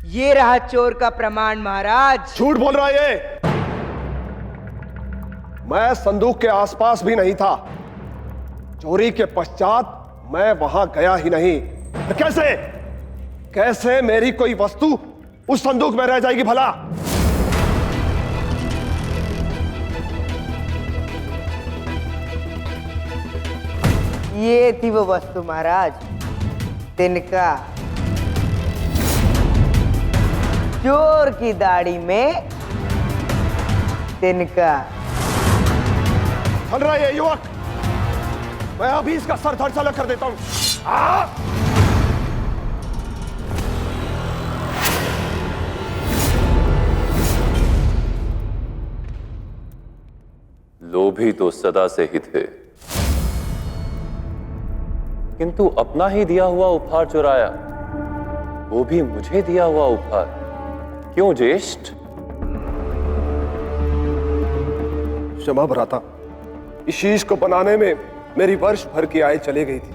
ये रहा चोर का प्रमाण महाराज। झूठ बोल रहा है ये। मैं संदूक के आसपास भी नहीं था। चोरी के पश्चात मैं वहां गया ही नहीं। कैसे कैसे मेरी कोई वस्तु उस संदूक में रह जाएगी भला? ये थी वो वस्तु महाराज, तिनका। चोर की दाढ़ी में तिनका। चल रहा है ये युवक, मैं अभी इसका सर धड़ से कर देता हूं। लोभी तो सदा से ही थे, किंतु अपना ही दिया हुआ उपहार चुराया, वो भी मुझे दिया हुआ उपहार। क्यों ज्येष्ठ? क्षमा भ्राता, इस शीश को बनाने में मेरी वर्ष भर की आय चली गई थी,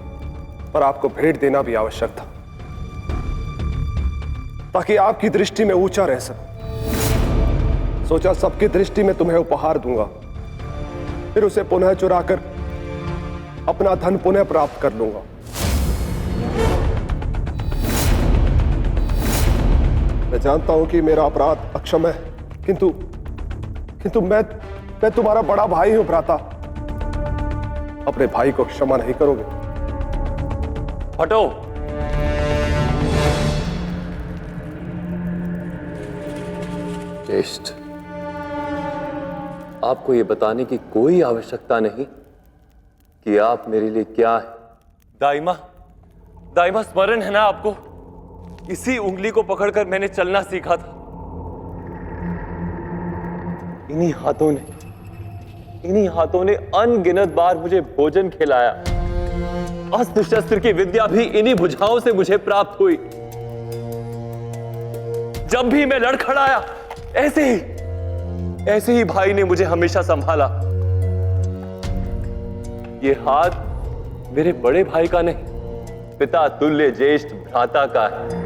पर आपको भेंट देना भी आवश्यक था ताकि आपकी दृष्टि में ऊंचा रह सकूं। सोचा सबकी दृष्टि में तुम्हें उपहार दूंगा, फिर उसे पुनः चुराकर अपना धन पुनः प्राप्त कर लूंगा। मैं जानता हूं कि मेरा अपराध अक्षम है, किंतु मैं तुम्हारा बड़ा भाई हूं भ्राता। अपने भाई को क्षमा नहीं करोगे? हटो। ज्येष्ठ, आपको यह बताने की कोई आवश्यकता नहीं कि आप मेरे लिए क्या है। दाइमा स्मरण है ना आपको? इसी उंगली को पकड़कर मैंने चलना सीखा था। इन्हीं हाथों ने अनगिनत बार मुझे भोजन खिलाया। अस्त्र शस्त्र की विद्या भी इन्हीं भुजाओं से मुझे प्राप्त हुई। जब भी मैं लड़खड़ाया, ऐसे ही भाई ने मुझे हमेशा संभाला। ये हाथ मेरे बड़े भाई का नहीं, पिता तुल्य ज्येष्ठ भ्राता का है।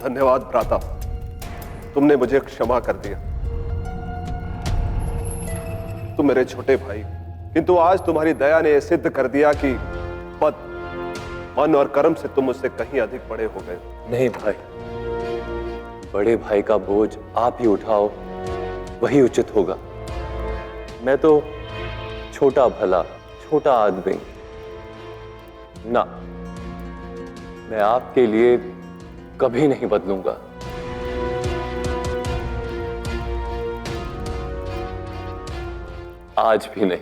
धन्यवाद भ्राता, तुमने मुझे क्षमा कर दिया। तुम मेरे छोटे भाई, किंतु आज तुम्हारी दया ने यह सिद्ध कर दिया कि पद, मन और कर्म से तुम मुझसे कहीं अधिक बड़े हो गए। नहीं भाई, बड़े भाई का बोझ आप ही उठाओ, वही उचित होगा। मैं तो छोटा भला, छोटा आदमी ना, मैं आपके लिए कभी नहीं बदलूंगा। आज भी नहीं।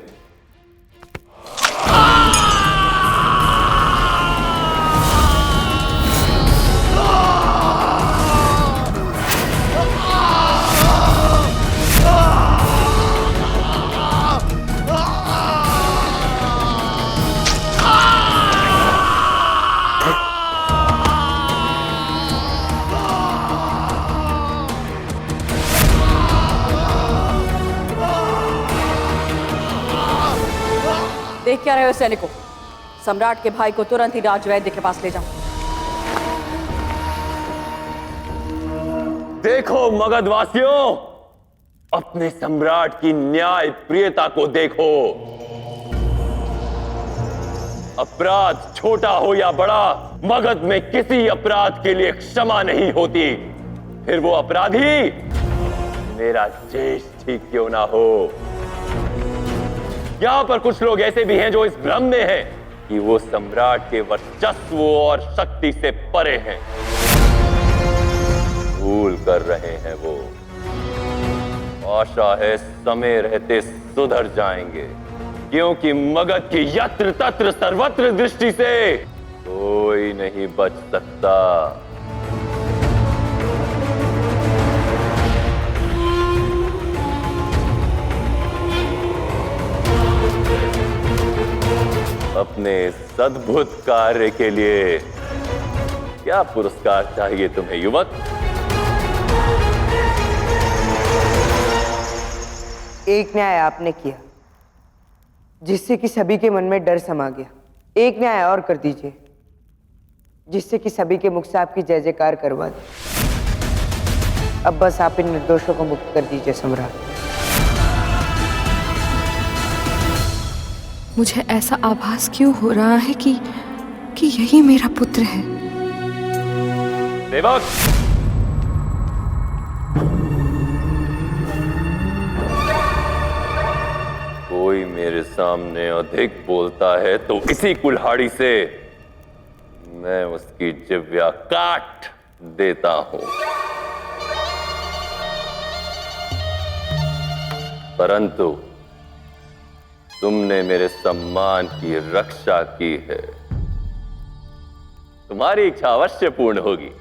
देख क्या रहे हो सैनिकों? सम्राट के भाई को तुरंत ही राजवैद्य के पास ले जाओ। देखो मगधवासियों, अपने सम्राट की न्याय प्रियता को देखो। अपराध छोटा हो या बड़ा, मगध में किसी अपराध के लिए क्षमा नहीं होती, फिर वो अपराधी मेरा ज्येष्ठ ही क्यों ना हो। यहां पर कुछ लोग ऐसे भी हैं जो इस भ्रम में हैं कि वो सम्राट के वर्चस्व और शक्ति से परे हैं। भूल कर रहे हैं वो। आशा है समय रहते सुधर जाएंगे, क्योंकि मगध की यत्र तत्र सर्वत्र दृष्टि से कोई नहीं बच सकता। अपने सद्भुत कार्य के लिए क्या पुरस्कार चाहिए तुम्हें युवक? एक न्याय आपने किया जिससे कि सभी के मन में डर समा गया। एक न्याय और कर दीजिए जिससे कि सभी के मुख से आपकी जय जयकार करवा दे। अब बस आप इन निर्दोषों को मुक्त कर दीजिए सम्राट। मुझे ऐसा आभास क्यों हो रहा है कि यही मेरा पुत्र है। सेवक, कोई मेरे सामने अधिक बोलता है तो इसी कुल्हाड़ी से मैं उसकी जिह्वा काट देता हूं। परंतु तुमने मेरे सम्मान की रक्षा की है, तुम्हारी इच्छा अवश्य पूर्ण होगी।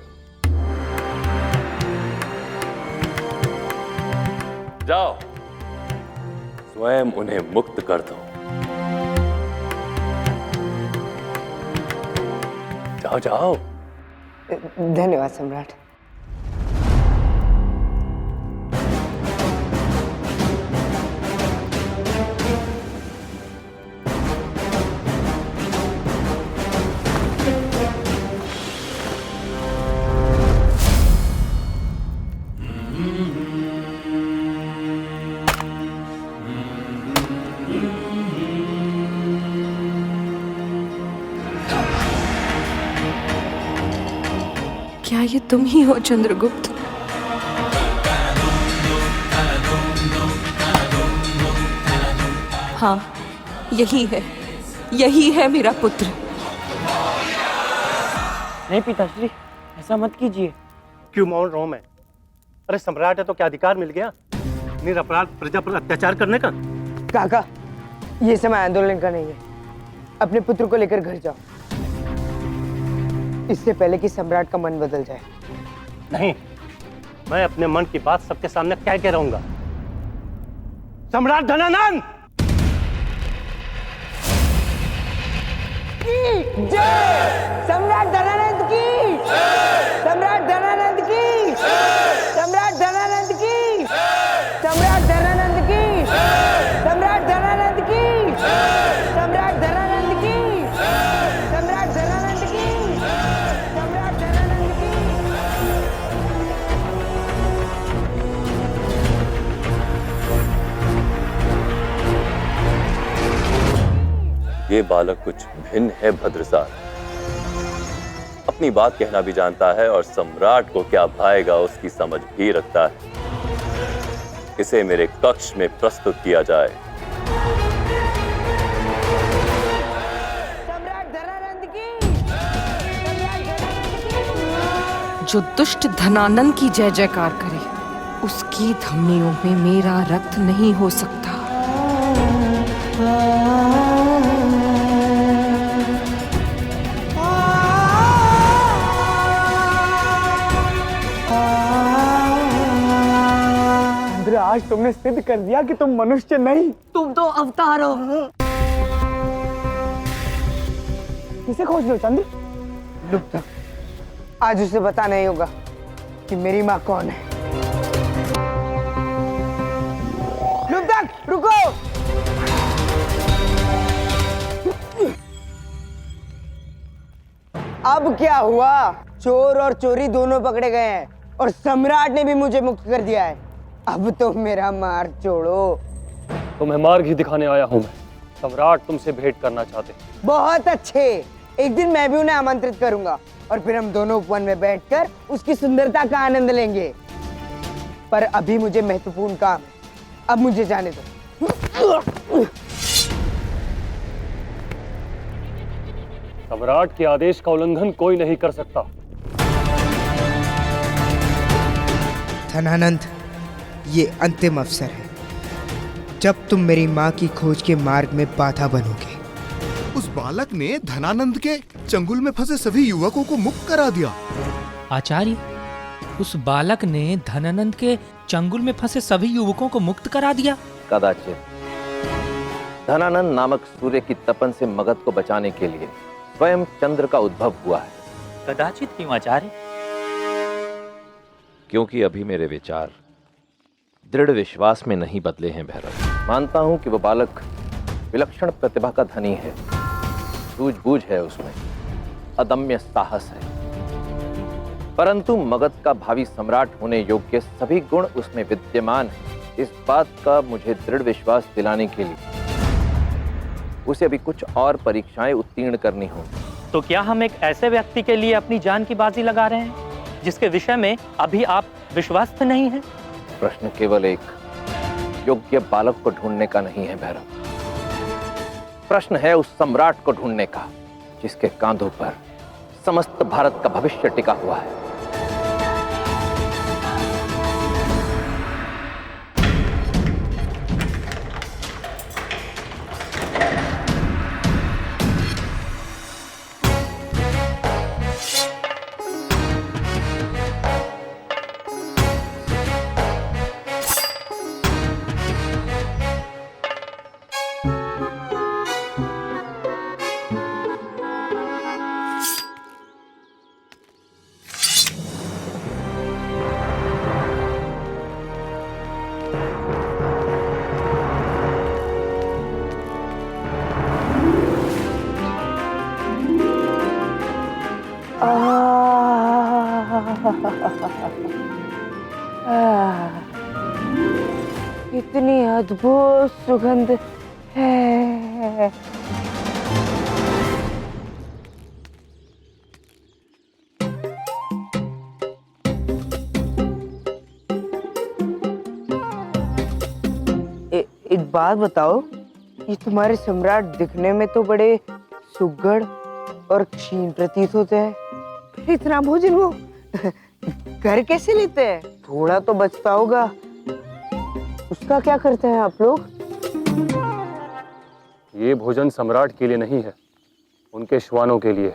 जाओ, स्वयं उन्हें मुक्त कर दो। जाओ जाओ। धन्यवाद सम्राट। क्या ये तुम ही हो चंद्रगुप्त? हाँ, यही है मेरा पुत्र। नहीं पिताश्री, ऐसा मत कीजिए। क्यों मौन रहूं मैं? अरे सम्राट है तो क्या अधिकार मिल गया निरपराध प्रजा पर अत्याचार करने का? काका, ये समय आंदोलन का नहीं है। अपने पुत्र को लेकर घर जाओ, इससे पहले कि सम्राट का मन बदल जाए। नहीं, मैं अपने मन की बात सबके सामने कह के रहूंगा। सम्राट धनानंद जय! सम्राट धनानंद की! सम्राट धनानंद की! सम्राट धनानंद की! सम्राट धनानंद की! सम्राट धनानंद की! सम्राट धनानंद की! सम्राट धनानंद की! सम्राट धनानंद की! ये बालक कुछ भिन्न है भद्रसार। अपनी बात कहना भी जानता है और सम्राट को क्या भाएगा उसकी समझ भी रखता है। इसे मेरे कक्ष में प्रस्तुत किया जाए। सम्राट धनानंद की! सम्राट धनानंद की! जो दुष्ट धनानंद की जय जयकार करे, उसकी धमनियों में मेरा रक्त नहीं हो सकता। आज तुमने सिद्ध कर दिया कि तुम मनुष्य नहीं, तुम तो अवतार हो। किसे खोज लो चंद्र? रुक, आज उसे पता नहीं होगा कि मेरी माँ कौन है। रुको! अब क्या हुआ? चोर और चोरी दोनों पकड़े गए हैं और सम्राट ने भी मुझे मुक्त कर दिया है। अब तो मेरा मार्ग छोड़ो। तुम्हें मार्ग ही दिखाने आया हूं मैं। सम्राट तुमसे भेंट करना चाहते। बहुत अच्छे, एक दिन मैं भी उन्हें आमंत्रित करूंगा और फिर हम दोनों उपवन में बैठकर उसकी सुंदरता का आनंद लेंगे। पर अभी मुझे महत्वपूर्ण काम है, अब मुझे जाने दो। सम्राट के आदेश का उल्लंघन कोई नहीं कर सकता। धनानंद, ये अंतिम अवसर है जब तुम मेरी माँ की खोज के मार्ग में बाधा बनोगे। उस बालक ने धनानंद के चंगुल में फंसे सभी युवकों को मुक्त करा दिया। आचार्य, उस बालक ने धनानंद के चंगुल में फंसे सभी युवकों को मुक्त करा दिया? कदाचित धनानंद नामक सूर्य की तपन से मगध को बचाने के लिए स्वयं चंद्र का उद्भव हुआ है। कदाचित क्यों आचार्य? क्योंकि अभी मेरे विचार दृढ़ विश्वास में नहीं बदले हैं भैरव। मानता हूं कि वो बालक विलक्षण प्रतिभा का धनी है, सूझबूझ है उसमें, अदम्य साहस है, परंतु मगध का भावी सम्राट होने योग्य सभी गुण उसमें विद्यमान है। इस बात का मुझे दृढ़ विश्वास दिलाने के लिए उसे अभी कुछ और परीक्षाएं उत्तीर्ण करनी होंगी। तो क्या हम एक ऐसे व्यक्ति के लिए अपनी जान की बाजी लगा रहे हैं जिसके विषय में अभी आप विश्वस्त नहीं हैं? प्रश्न केवल एक योग्य बालक को ढूंढने का नहीं है भैरव, प्रश्न है उस सम्राट को ढूंढने का जिसके कांधों पर समस्त भारत का भविष्य टिका हुआ है। इतनी अद्भुत सुगंध है। एक बात बताओ, ये तुम्हारे सम्राट दिखने में तो बड़े सुघड़ और क्षीण प्रतीत होते हैं, फिर इतना भोजन वो घर कैसे लेते हैं? थोड़ा तो बचता होगा, उसका क्या करते हैं आप लोग? ये भोजन सम्राट के लिए नहीं है, उनके श्वानों के लिए।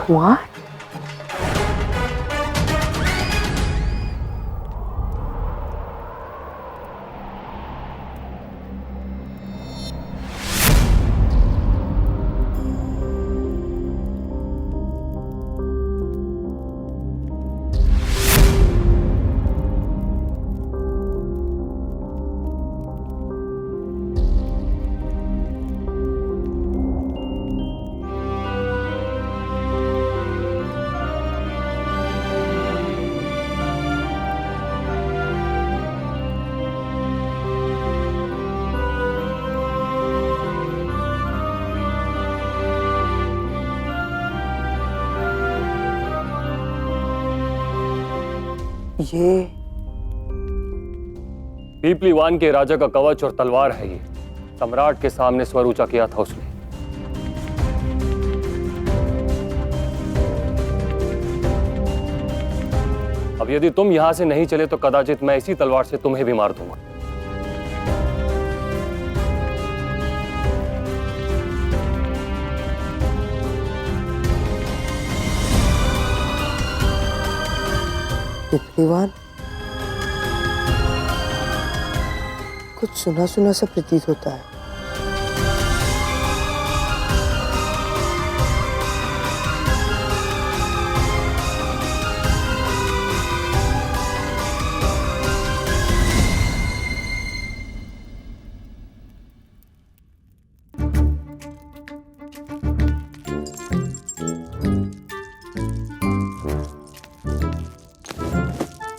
What? ये पीपलीवान के राजा का कवच और तलवार है। ये सम्राट के सामने स्वर ऊंचा किया था उसने। अब यदि तुम यहां से नहीं चले तो कदाचित मैं इसी तलवार से तुम्हें भी मार दूंगा। पीपलीवान, कुछ सुना सुना सा प्रतीत होता है।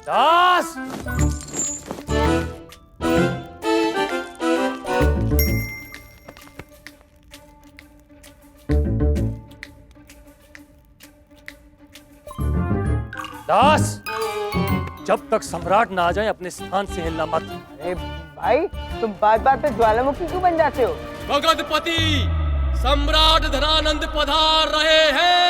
दास! दास! जब तक सम्राट ना आ जाए अपने स्थान से हिलना मत। अरे भाई, तुम बात बात पे ज्वालामुखी क्यों बन जाते हो? मगधपति सम्राट धनानंद पधार रहे हैं।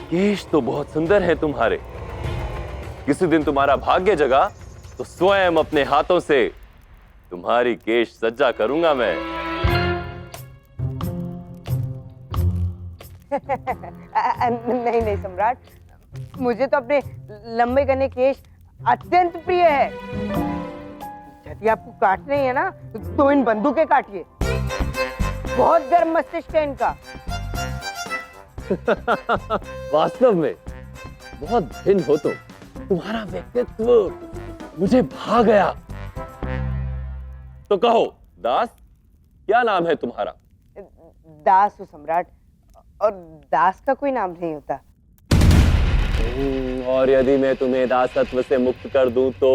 केश तो बहुत सुंदर है तुम्हारे। किसी दिन तुम्हारा भाग्य जगा तो स्वयं अपने हाथों से तुम्हारी केश सज्जा करूंगा मैं। नहीं नहीं सम्राट, मुझे तो अपने लंबे घने केश अत्यंत प्रिय है। यदि आपको काटने ही है ना तो इन बंदूकें काटिए। बहुत गर्म मस्तिष्क है इनका। वास्तव में बहुत भिन्न हो तुम। तुम्हारा व्यक्तित्व मुझे भा गया। तो कहो दास, क्या नाम है तुम्हारा? दास हो सम्राट, और दास का कोई नाम नहीं होता। और यदि मैं तुम्हें दासत्व से मुक्त कर दूं तो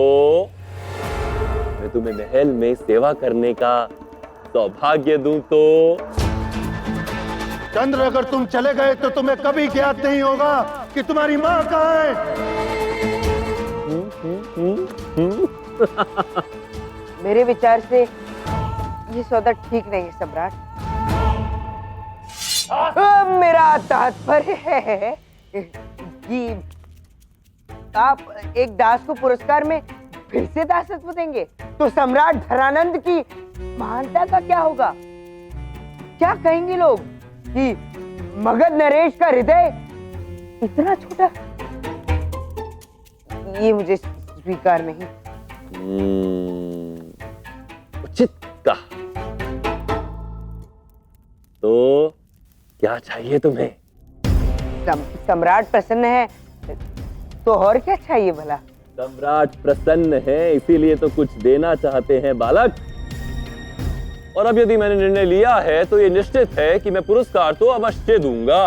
मैं तुम्हें महल में सेवा करने का सौभाग्य दूं तो? चंद्र, अगर तुम चले गए तो तुम्हें कभी ज्ञात नहीं होगा कि तुम्हारी मां कहाँ है। मेरे विचार से ये सौदा ठीक नहीं है सम्राट। मेरा तात्पर्य है कि आप एक दास को पुरस्कार में फिर से दासत्व देंगे तो सम्राट धनानंद की महानता का क्या होगा? क्या कहेंगे लोग कि मगध नरेश का हृदय इतना छोटा? ये मुझे स्वीकार नहीं। उचित कहा। तो क्या चाहिए तुम्हें? सम्राट प्रसन्न है तो और क्या चाहिए भला? सम्राट प्रसन्न है इसीलिए तो कुछ देना चाहते हैं बालक। और अब यदि मैंने निर्णय लिया है तो ये निश्चित है कि मैं पुरस्कार तो अवश्य दूंगा।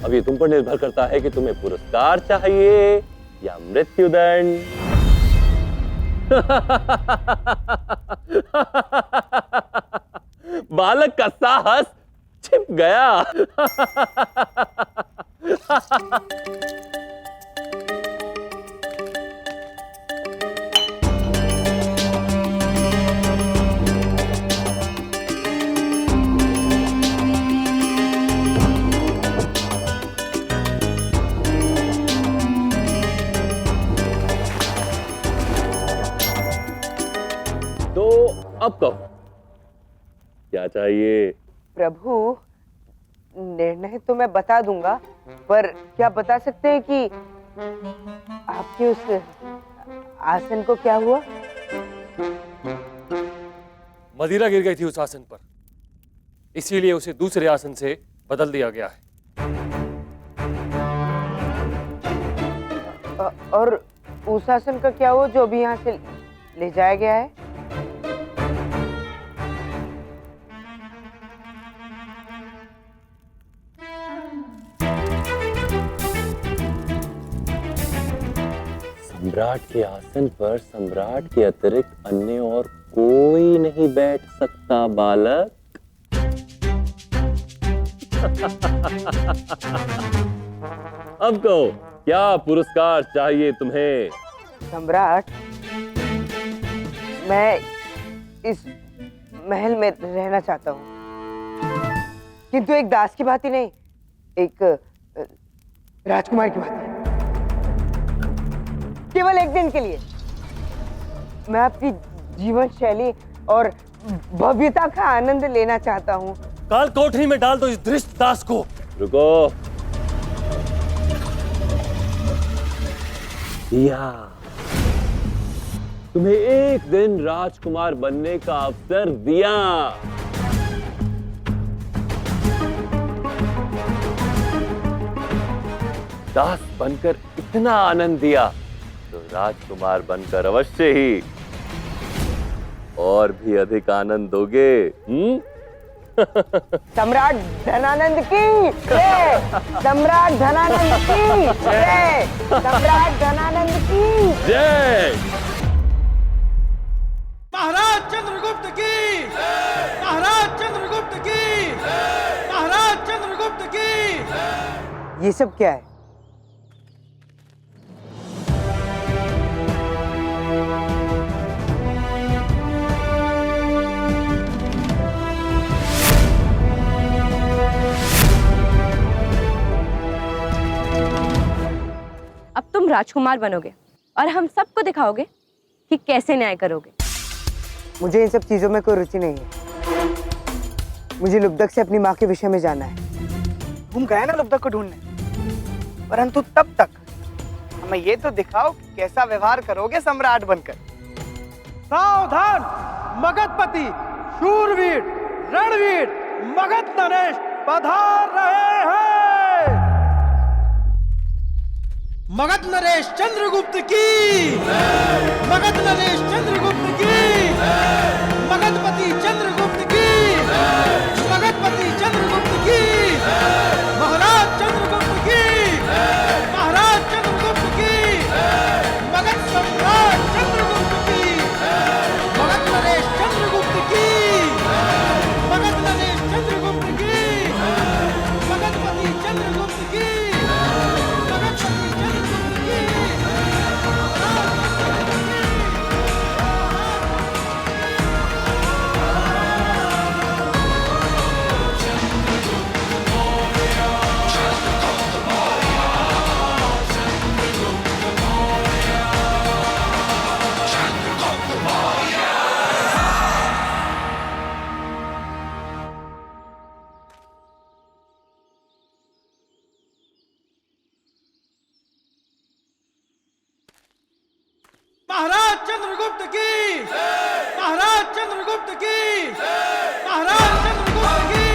अब ये तुम पर निर्भर करता है कि तुम्हें पुरस्कार चाहिए या मृत्युदंड। बालक का साहस छिप गया। तो अब कहो क्या चाहिए? प्रभु, निर्णय तो मैं बता दूंगा, पर क्या बता सकते हैं कि आपके उस आसन को क्या हुआ? मदिरा गिर गई थी उस आसन पर, इसीलिए उसे दूसरे आसन से बदल दिया गया है। और उस आसन का क्या हुआ जो अभी यहाँ से ले जाया गया है? सम्राट के आसन पर सम्राट के अतिरिक्त अन्य और कोई नहीं बैठ सकता बालक। अब कहो क्या पुरस्कार चाहिए तुम्हें? सम्राट, मैं इस महल में रहना चाहता हूँ, किंतु एक दास की भांति नहीं, एक राजकुमार की भांति। केवल एक दिन के लिए। मैं आपकी जीवन शैली और भव्यता का आनंद लेना चाहता हूँ। काल कोठरी में डाल दो इस धृष्ट दास को। रुको। दिया, तुम्हें एक दिन राजकुमार बनने का अवसर दिया। दास बनकर इतना आनंद दिया तो राजकुमार बनकर अवश्य ही और भी अधिक आनंद दोगे। सम्राट धनानंद की जय! सम्राट धनानंद की जय! सम्राट धनानंद की जय! महाराज चंद्रगुप्त की! महाराज चंद्रगुप्त की! महाराज चंद्रगुप्त की! ये सब क्या है? अब तुम राजकुमार बनोगे और हम सबको दिखाओगे कि कैसे न्याय करोगे। मुझे इन सब चीजों में कोई रुचि नहीं है। मुझे लुब्धक से अपनी माँ के विषय में जानना है। तुम गए ना लुब्धक को ढूंढने, परंतु तब तक हमें ये तो दिखाओ कि कैसा व्यवहार करोगे सम्राट बनकर। सावधान! मगधपति, शूरवीर, रणवीर, मगध नरेश पधार रहे हैं। मगध नरेश चंद्रगुप्त की, मगध नरेश चंद्रगुप्त की, मगधपति चंद्रगुप्त की, मगधपति चंद्रगुप्त की, महाराज चंद्रगुप्त की, महाराज चंद्रगुप्त की, मगध सम्राट चंद्रगुप्त की, मगध नरेश चंद्रगुप्त की, मगध नरेश चंद्रगुप्त की, मगधपति चंद्रगुप्त की, मगधपति चंद्रगुप्त की। महाराज चंद्रगुप्त की, महाराज चंद्रगुप्त की, महाराज चंद्रगुप्त की।